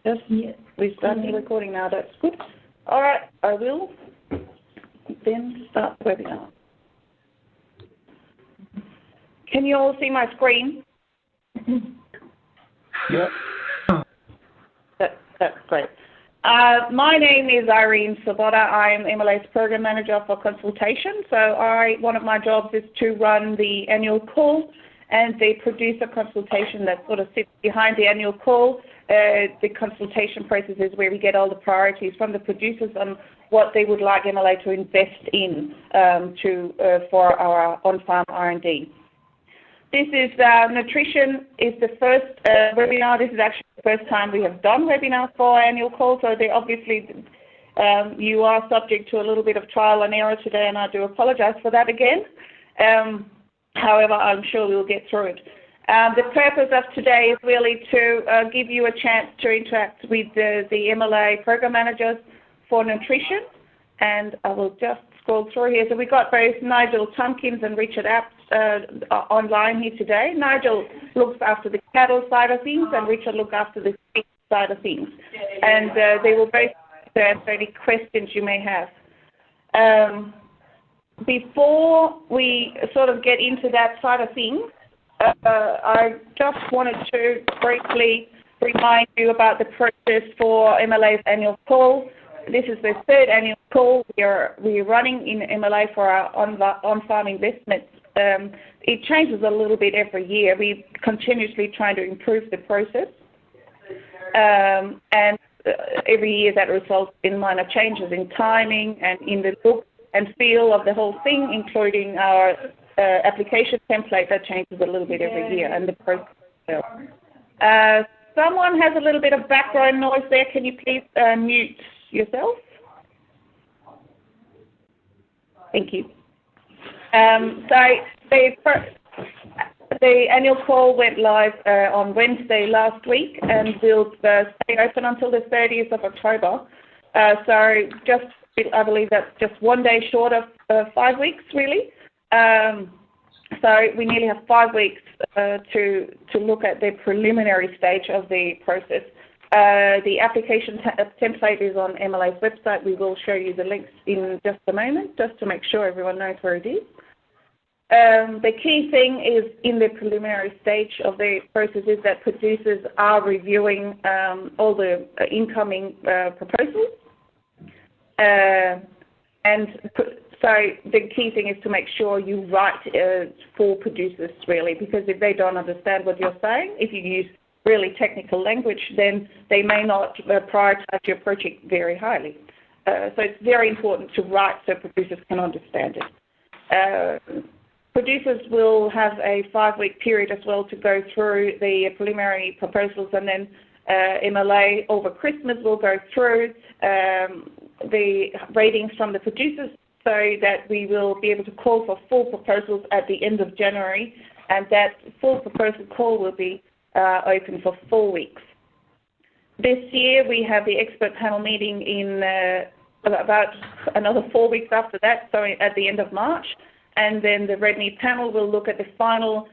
Yes, we're starting the recording now. That's good. All right, I will then start the webinar. Can you all see my screen? Yep. That's great. My name is Irene Sabota. I'm MLA's Program Manager for Consultation. So one of my jobs is to run the annual call and the producer consultation that sort of sits behind the annual call. The consultation process is where we get all the priorities from the producers on what they would like MLA to invest in for our on-farm R&D. This is nutrition is the first webinar. This is actually the first time we have done webinars for our annual call. So they obviously you are subject to a little bit of trial and error today, and I do apologise for that again. However, I'm sure we'll get through it. The purpose of today is really to give you a chance to interact with the MLA program managers for nutrition, and I will just scroll through here. So we've got both Nigel Tompkins and Richard Apps online here today. Nigel looks after the cattle side of things, and Richard looks after the sheep side of things. And they will both answer any questions you may have. Before we sort of get into that side of things, I just wanted to briefly remind you about the process for MLA's annual call. This is the third annual call we're running in MLA for our on-farm investments. It changes a little bit every year. We're continuously trying to improve the process. And every year that results in minor changes in timing and in the look and feel of the whole thing, including our application template that changes a little bit every year, and the process itself. Someone has a little bit of background noise there. Can you please mute yourself? Thank you. So the annual call went live on Wednesday last week, and will stay open until the 30th of October. I believe that's just 1 day short of 5 weeks, really. So we nearly have 5 weeks to look at the preliminary stage of the process. The application template is on MLA's website. We will show you the links in just a moment, just to make sure everyone knows where it is. The key thing is in the preliminary stage of the process is that producers are reviewing all the incoming proposals. So the key thing is to make sure you write for producers, really, because if they don't understand what you're saying, if you use really technical language, then they may not prioritize your project very highly. So it's very important to write so producers can understand it. Producers will have a 5-week period as well to go through the preliminary proposals, and then MLA over Christmas will go through the ratings from the producers, so that we will be able to call for full proposals at the end of January, and that full proposal call will be open for 4 weeks. This year we have the expert panel meeting in about another 4 weeks after that, so at the end of March, and then the Red Meat panel will look at the final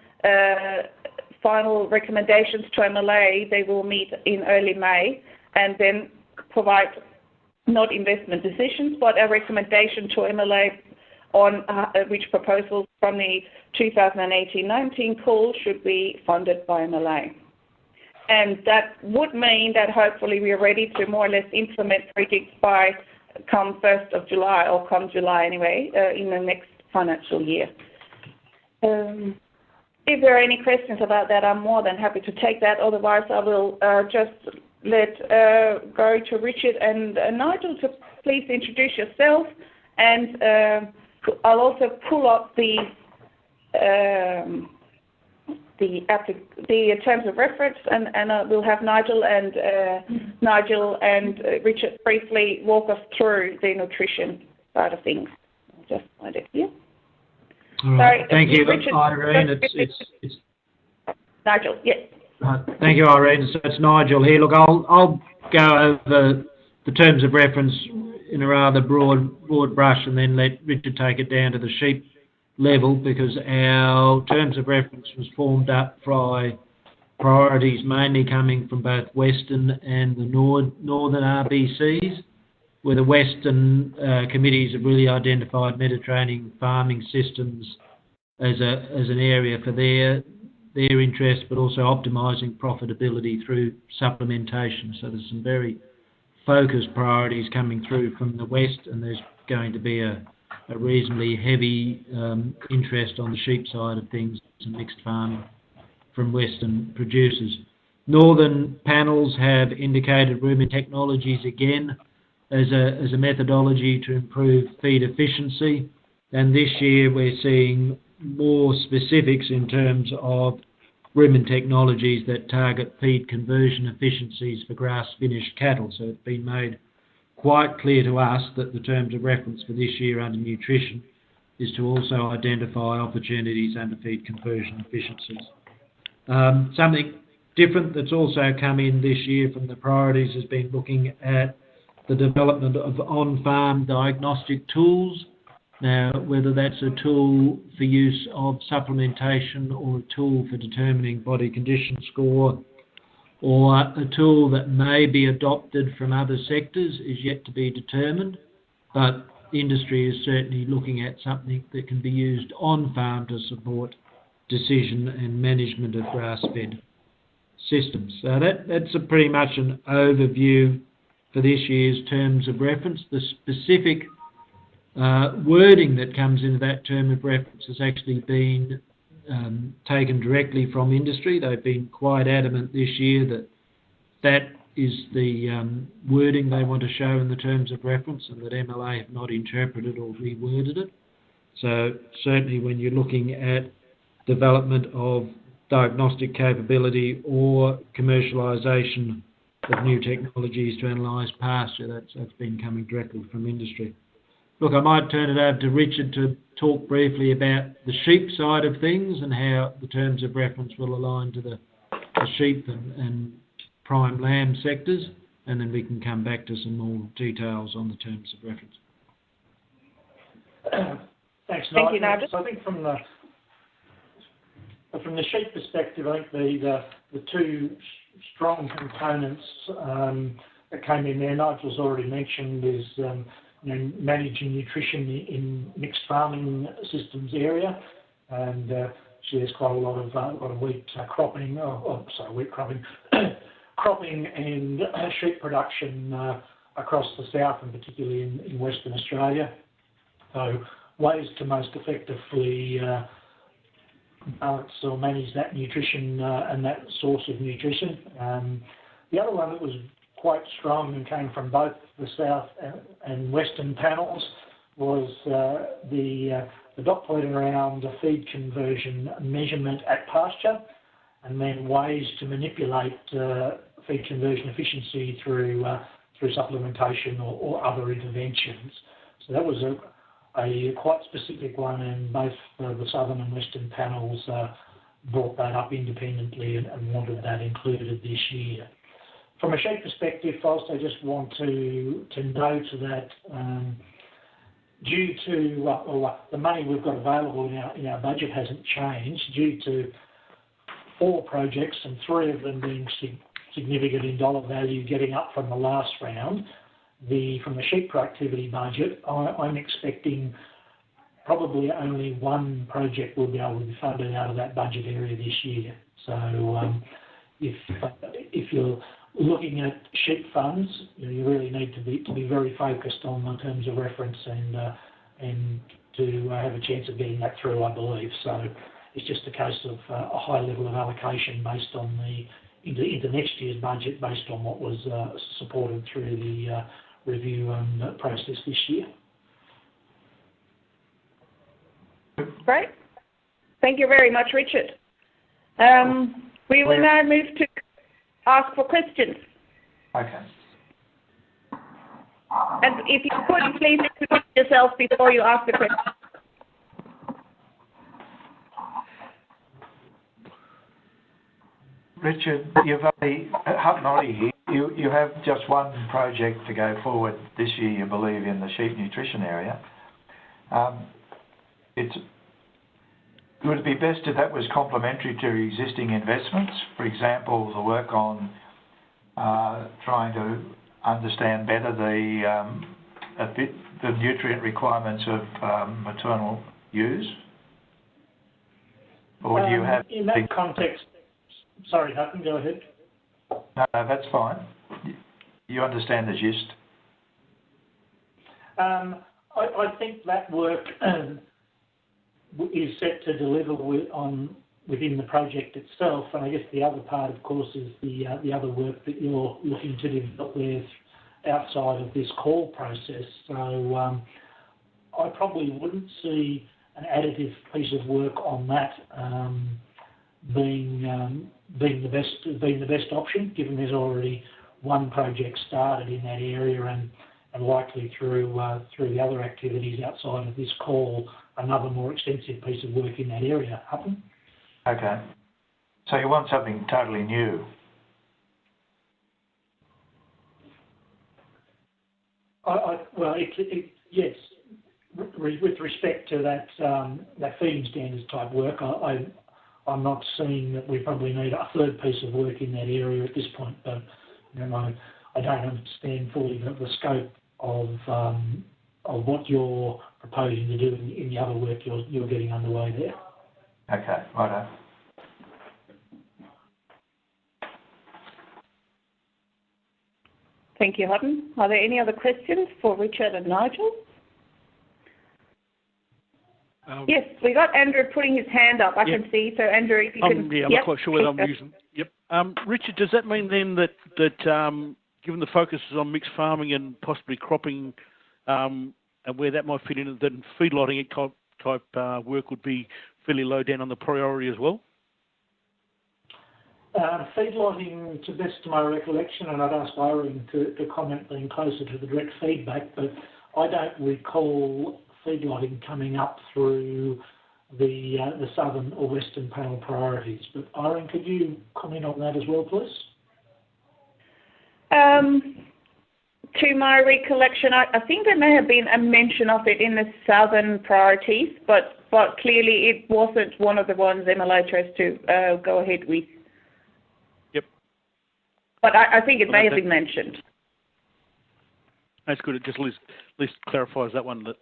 recommendations to MLA. They will meet in early May, and then provide not investment decisions, but a recommendation to MLA on which proposals from the 2018-19 call should be funded by MLA. And that would mean that hopefully we are ready to more or less implement projects by come 1st of July, or come July anyway, in the next financial year. If there are any questions about that, I'm more than happy to take that. Otherwise, I will just go to Richard and Nigel to please introduce yourself, and I'll also pull up the terms of reference, and we'll have Nigel and Richard briefly walk us through the nutrition side of things. I'll just find it here. Right. Thank you, Richard, Irene. It's Nigel. Yes. Thank you, Irene. So it's Nigel here. Look, I'll go over the terms of reference in a rather broad brush, and then let Richard take it down to the sheep level, because our terms of reference was formed up by priorities mainly coming from both Western and the Northern RBCs, where the Western committees have really identified Mediterranean farming systems as an area for their interest, but also optimising profitability through supplementation. So there's some very focused priorities coming through from the West, and there's going to be a reasonably heavy interest on the sheep side of things and mixed farming from Western producers. Northern panels have indicated rumen technologies again as a methodology to improve feed efficiency, and this year we're seeing more specifics in terms of rumen technologies that target feed conversion efficiencies for grass-finished cattle. So it's been made quite clear to us that the terms of reference for this year under nutrition is to also identify opportunities under feed conversion efficiencies. Something different that's also come in this year from the priorities has been looking at the development of on-farm diagnostic tools. Now, whether that's a tool for use of supplementation or a tool for determining body condition score or a tool that may be adopted from other sectors is yet to be determined, but industry is certainly looking at something that can be used on-farm to support decision and management of grass-fed systems. So that's pretty much an overview for this year's terms of reference. The specific wording that comes into that term of reference has actually been taken directly from industry. They've been quite adamant this year that that is the wording they want to show in the terms of reference, and that MLA have not interpreted or reworded it. So certainly when you're looking at development of diagnostic capability or commercialisation of new technologies to analyse pasture, that's been coming directly from industry. Look, I might turn it over to Richard to talk briefly about the sheep side of things and how the terms of reference will align to the sheep and prime lamb sectors, and then we can come back to some more details on the terms of reference. Thanks, Nigel. Thank you, Nigel. So I think from the sheep perspective, I think the two strong components that came in there, Nigel's already mentioned, is managing nutrition in mixed farming systems area, and there's quite a lot of wheat cropping, cropping and sheep production across the south, and particularly in Western Australia. So ways to most effectively balance or manage that nutrition and that source of nutrition. The other one that was quite strong and came from both the south and western panels was the dot point around the feed conversion measurement at pasture, and then ways to manipulate feed conversion efficiency through supplementation or other interventions. So that was a quite specific one, and both the southern and western panels brought that up independently and wanted that included this year. From a sheep perspective, first, I just want to note that due to the money we've got available in our budget hasn't changed, due to 4 projects and 3 of them being significant in dollar value getting up from the last round. From the sheep productivity budget, I'm expecting probably only 1 project will be able to be funded out of that budget area this year. So if you're looking at sheep funds, you really need to be very focused on the terms of reference and to have a chance of getting that through, I believe. So it's just a case of a high level of allocation based on into next year's budget, based on what was supported through the review process this year. Great. Thank you very much, Richard. We will now move to ask for questions. Okay. And if you could, please introduce yourself before you ask the question. Richard, you've only, you have just 1 project to go forward this year, you believe, in the sheep nutrition area. would it be best if that was complementary to existing investments? For example, the work on trying to understand better the nutrient requirements of maternal ewes? Or do you have... In that context... Sorry, Hutton, go ahead. No, that's fine. You understand the gist. I think that work is set to deliver within the project itself, and I guess the other part, of course, is the other work that you're looking to develop with outside of this call process. So I probably wouldn't see an additive piece of work on that being the best option, given there's already one project started in that area, and likely through the other activities outside of this call, another more extensive piece of work in that area. Hutton? Okay. So you want something totally new? Yes. With respect to that feeding standards type work, I'm not seeing that we probably need a third piece of work in that area at this point, but I don't understand fully the scope of what you're proposing to do in the other work you're getting underway there. Okay, righto. Thank you, Hutton. Are there any other questions for Richard and Nigel? Yes, we got Andrew putting his hand up. I can see. So, Andrew, if you can... I'm not quite sure whether I'm using... Yep. Richard, does that mean then that given the focus is on mixed farming and possibly cropping, and where that might fit in, then feedlotting type work would be fairly low down on the priority as well? Feedlotting, to best of my recollection, and I'd ask Irene to comment being closer to the direct feedback, but I don't recall feedlotting coming up through the southern or western panel priorities. But Irene, could you comment on that as well, please? To my recollection, I think there may have been a mention of it in the southern priorities, but clearly it wasn't one of the ones MLA chose to go ahead with. Yep. But I think it may have been mentioned. That's good. It just at least clarifies that one that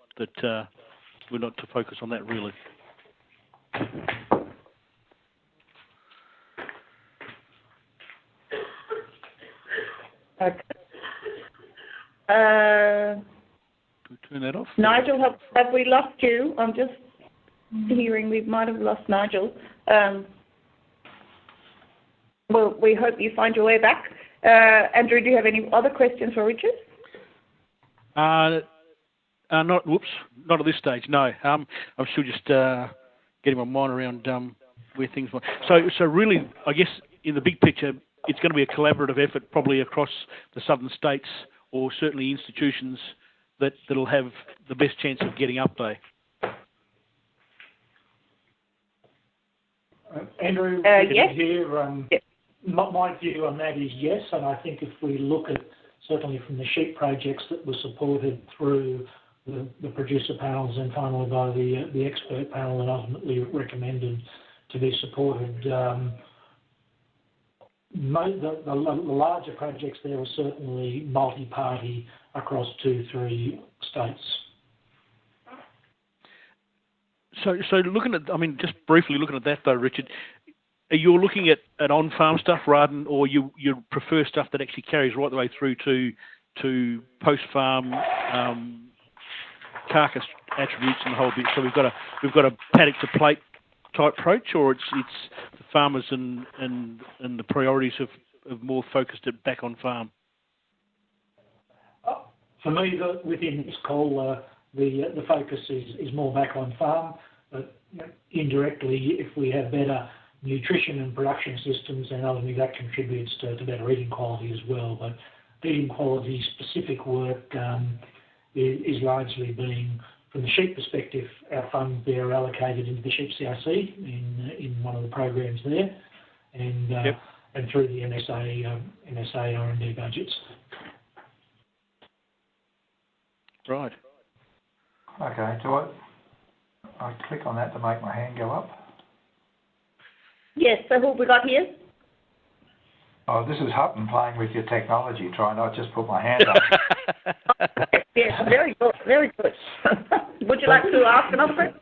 we're not to focus on that really. Okay. Do we turn that off? Nigel, have we lost you? I'm just hearing we might have lost Nigel. Well, we hope you find your way back. Andrew, do you have any other questions for Richard? Not at this stage, no. I'm still just getting my mind around where things are. So really, I guess in the big picture, it's going to be a collaborative effort probably across the southern states, or certainly institutions that'll have the best chance of getting up there. Andrew, yes. Here, yes. My view on that is yes, and I think if we look at, certainly from the sheep projects that were supported through the producer panels and finally by the expert panel and ultimately recommended to be supported, the larger projects there were certainly multi-party across 2-3 states. So looking at, just briefly looking at that though, Richard, are you looking at on-farm stuff rather than, or you prefer stuff that actually carries right the way through to post-farm carcass attributes and the whole bit? So we've got a paddock to plate type approach, or it's the farmers and the priorities of more focused it back on farm? For me, within this call, the focus is more back on farm, but indirectly, if we have better nutrition and production systems, then ultimately that contributes to better eating quality as well. But eating quality specific work is largely being, from the sheep perspective, our funds there are allocated into the sheep CRC in one of the programs there, and and through the MSA R&D budgets. Right. Okay. Do I click on that to make my hand go up? Yes, so who have we got here? Oh, this is Hutton playing with your technology, trying not just put my hand up. Yes, very good, very good. Would you like to ask another question?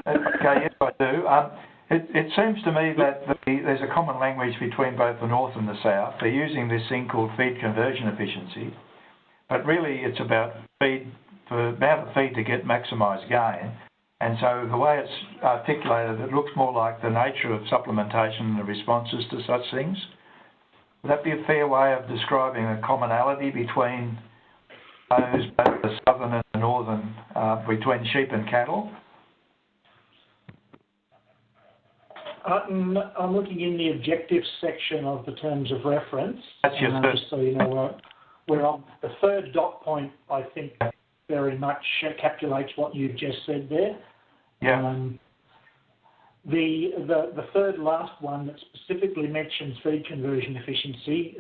Okay, yes, I do. It seems to me that there's a common language between both the North and the South. They're using this thing called feed conversion efficiency, but really it's about feed, for amount of feed to get maximised gain. And so the way it's articulated, it looks more like the nature of supplementation and the responses to such things. Would that be a fair way of describing a commonality between those, both the southern and the northern, between sheep and cattle? I'm looking in the objectives section of the terms of reference. That's your first. Just so you know, we're on the third dot point, I think, very much encapsulates what you've just said there. Yeah. The third last one that specifically mentions feed conversion efficiency,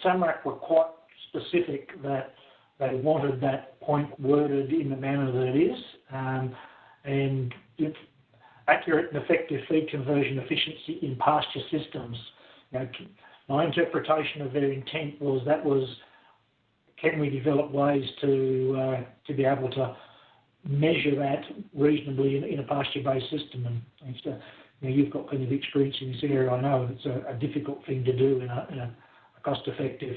SAMRAC were quite specific that they wanted that point worded in the manner that it is, and accurate and effective feed conversion efficiency in pasture systems. You know, my interpretation of their intent was can we develop ways to be able to measure that reasonably in a pasture-based system? And so, you know, you've got plenty of experience in this area. I know it's a difficult thing to do in a cost-effective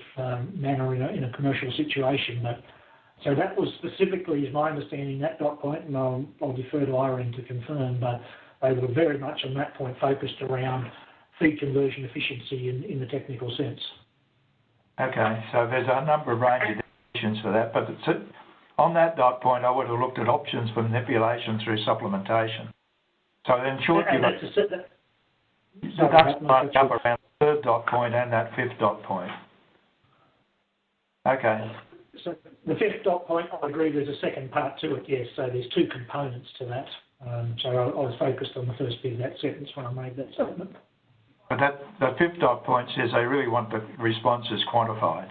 manner in a commercial situation. But so that was specifically, is my understanding, that dot point, and I'll defer to Irene to confirm. But they were very much on that point focused around feed conversion efficiency in the technical sense. Okay, so there's a number of range of definitions for that, but on that dot point, I would have looked at options for manipulation through supplementation. So in short, you've got marked up around the third dot point and that fifth dot point. Okay. So the fifth dot point, I agree there's a second part to it, yes, so there's two components to that. So I was focused on the first bit of that sentence when I made that statement. But the fifth dot point says they really want the responses quantified.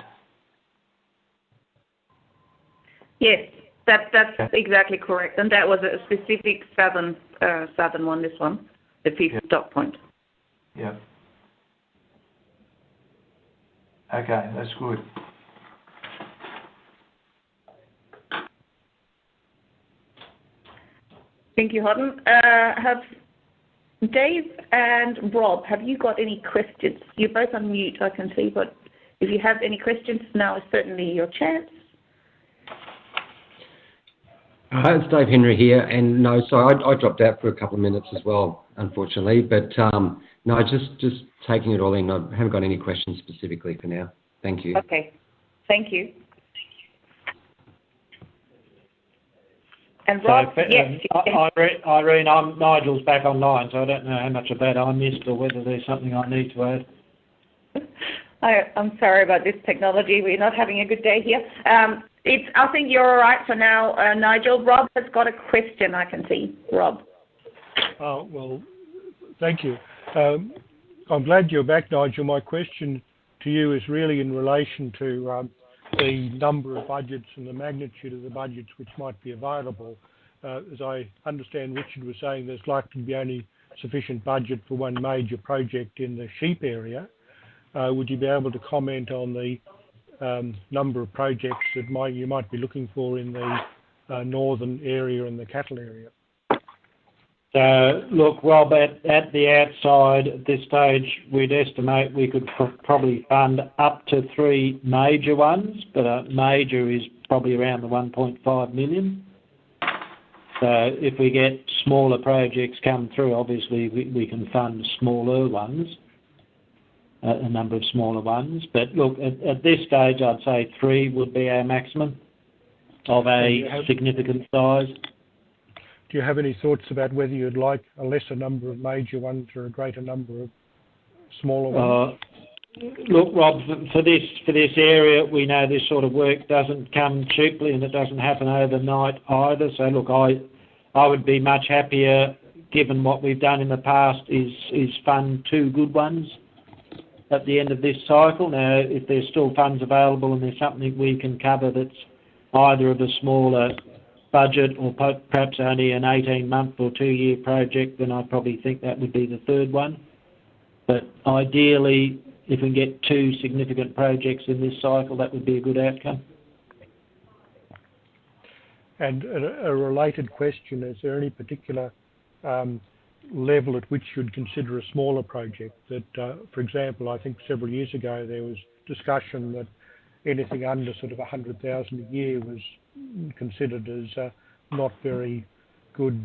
Yes, that's exactly correct, and that was a specific southern one. This one, the fifth dot point. Yeah. Okay, that's good. Thank you, Houghton. Have Dave and Rob, have you got any questions? You're both on mute, I can see, but if you have any questions, now is certainly your chance. Hi, it's Dave Henry here, and no, so I dropped out for a couple of minutes as well, unfortunately, but no, just taking it all in. I haven't got any questions specifically for now. Thank you. Okay, thank you. And Rob, yes. Irene, Nigel's back online, so I don't know how much of that I missed or whether there's something I need to add. I'm sorry about this technology. We're not having a good day here. I think you're all right for now, Nigel. Rob has got a question, I can see. Rob. Well, thank you. I'm glad you're back, Nigel. My question to you is really in relation to the number of budgets and the magnitude of the budgets which might be available. As I understand, Richard was saying there's likely to be only sufficient budget for one major project in the sheep area. Would you be able to comment on the number of projects that you might be looking for in the northern area and the cattle area? Look, Rob, at the outside at this stage, we'd estimate we could probably fund up to 3 major ones, but a major is probably around the 1.5 million. So if we get smaller projects come through, obviously we can fund smaller ones, a number of smaller ones. But look, at this stage, I'd say 3 would be our maximum of a significant size. Do you have any thoughts about whether you'd like a lesser number of major ones or a greater number of smaller ones? Look, Rob, for this area, we know this sort of work doesn't come cheaply and it doesn't happen overnight either. So look, I would be much happier, given what we've done in the past, is fund 2 good ones at the end of this cycle. Now, if there's still funds available and there's something we can cover that's either of the smaller budget or perhaps only an 18-month or 2-year project, then I probably think that would be the third one. But ideally, if we can get 2 significant projects in this cycle, that would be a good outcome. And a related question, is there any particular level at which you'd consider a smaller project? That, for example, I think several years ago there was discussion that anything under sort of 100,000 a year was considered as not very good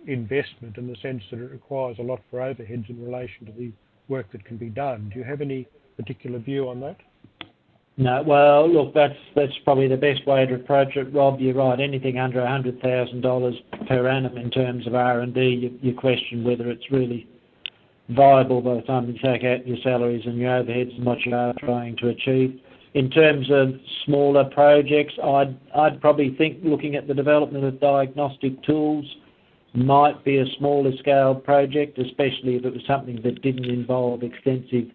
investment, in the sense that it requires a lot for overheads in relation to the work that can be done. Do you have any particular view on that? No, well, look, that's probably the best way to approach it, Rob. You're right. Anything under $100,000 per annum in terms of R&D, you question whether it's really viable by the time you take out your salaries and your overheads and what you are trying to achieve. In terms of smaller projects, I'd probably think looking at the development of diagnostic tools might be a smaller scale project, especially if it was something that didn't involve extensive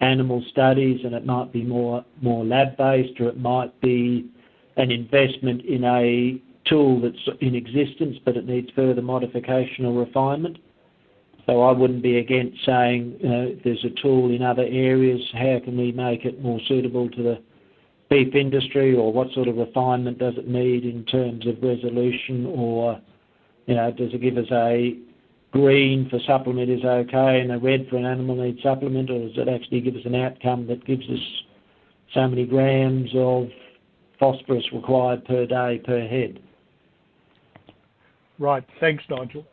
animal studies, and it might be more lab-based, or it might be an investment in a tool that's in existence but it needs further modification or refinement. So I wouldn't be against saying, if there's a tool in other areas, how can we make it more suitable to the beef industry, or what sort of refinement does it need in terms of resolution, or does it give us a green for supplement is okay and a red for an animal needs supplement, or does it actually give us an outcome that gives us so many grams of phosphorus required per day per head? Right. Thanks, Nigel.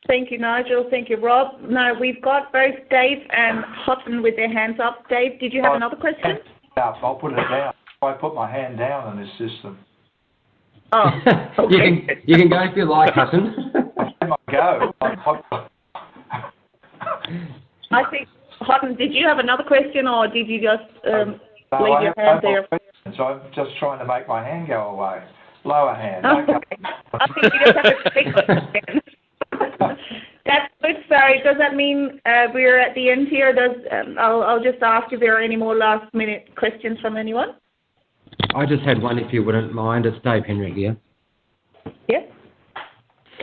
Thank you, Nigel. Thank you, Rob. Now, we've got both Dave and Hutton with their hands up. Dave, did you have another question? I'll put it down. I put my hand down in this system. Oh, okay. You can go if you like, Hutton. Go. I think, Hutton, did you have another question, or did you just leave your hand there? So I'm just trying to make my hand go away. Lower hand. Oh, okay. I think you just have to speak again. That's good. Sorry, does that mean we're at the end here? I'll just ask if there are any more last-minute questions from anyone. I just had one, if you wouldn't mind. It's Dave Henry here. Yes.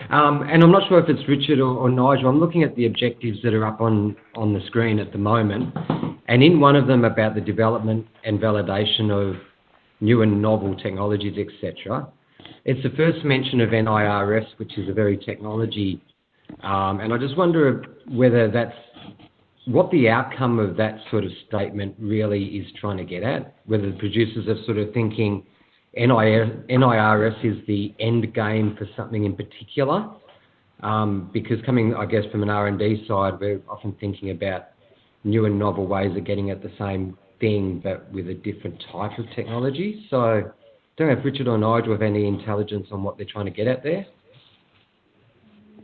And I'm not sure if it's Richard or Nigel. I'm looking at the objectives that are up on the screen at the moment, and in one of them about the development and validation of new and novel technologies, etc. It's the first mention of NIRS, which is a very technology, and I just wonder whether that's what the outcome of that sort of statement really is trying to get at, whether the producers are sort of thinking NIRS is the end game for something in particular, because coming, I guess, from an R&D side, we're often thinking about new and novel ways of getting at the same thing but with a different type of technology. So I don't know if Richard or Nigel have any intelligence on what they're trying to get at there.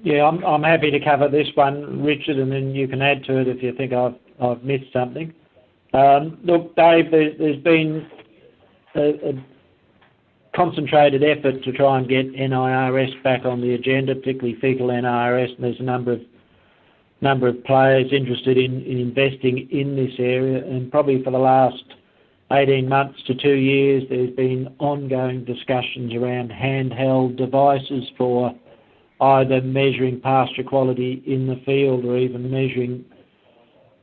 Yeah, I'm happy to cover this one, Richard, and then you can add to it if you think I've missed something. Look, Dave, there's been a concentrated effort to try and get NIRS back on the agenda, particularly fecal NIRS, and there's a number of players interested in investing in this area, and probably for the last 18 months to 2 years there's been ongoing discussions around handheld devices for either measuring pasture quality in the field or even measuring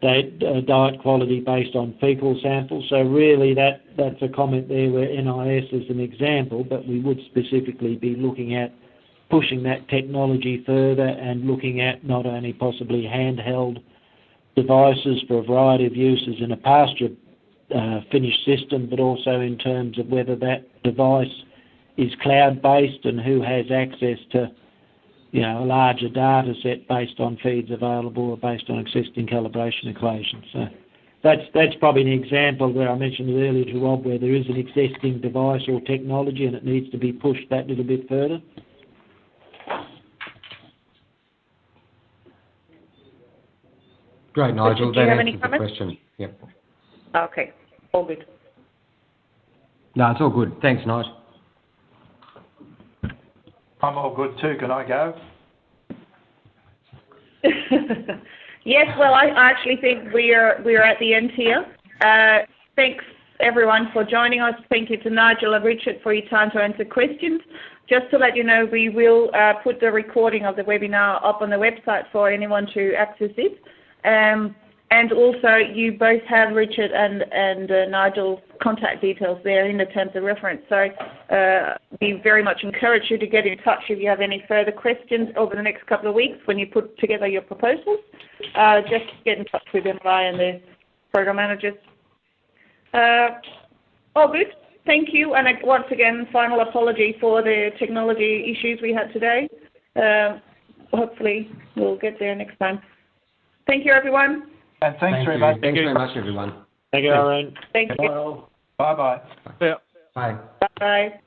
diet quality based on fecal samples. So really that's a comment there where NIS is an example, but we would specifically be looking at pushing that technology further and looking at not only possibly handheld devices for a variety of uses in a pasture finished system, but also in terms of whether that device is cloud-based and who has access to a larger data set based on feeds available or based on existing calibration equations. So that's probably an example where I mentioned earlier to Rob where there is an existing device or technology and it needs to be pushed that little bit further. Great, Nigel. Richard, do you have any answers the comments? question. Yep. Okay, all good. No, it's all good. Thanks, Nigel. I'm all good too. Can I go? Yes, well, I actually think we're at the end here. Thanks everyone for joining us. Thank you to Nigel and Richard for your time to answer questions. Just to let you know, we will put the recording of the webinar up on the website for anyone to access it. And also, you both have Richard and Nigel's contact details there in the terms of reference. So we very much encourage you to get in touch if you have any further questions over the next couple of weeks when you put together your proposals. Just get in touch with MLA and the program managers. All good. Thank you. And once again, final apology for the technology issues we had today. Hopefully, we'll get there next time. Thank you, everyone. And thanks very much. Thanks very much, everyone. Thank you, Irene. Thank you. Bye-bye. Yeah. Bye. Bye.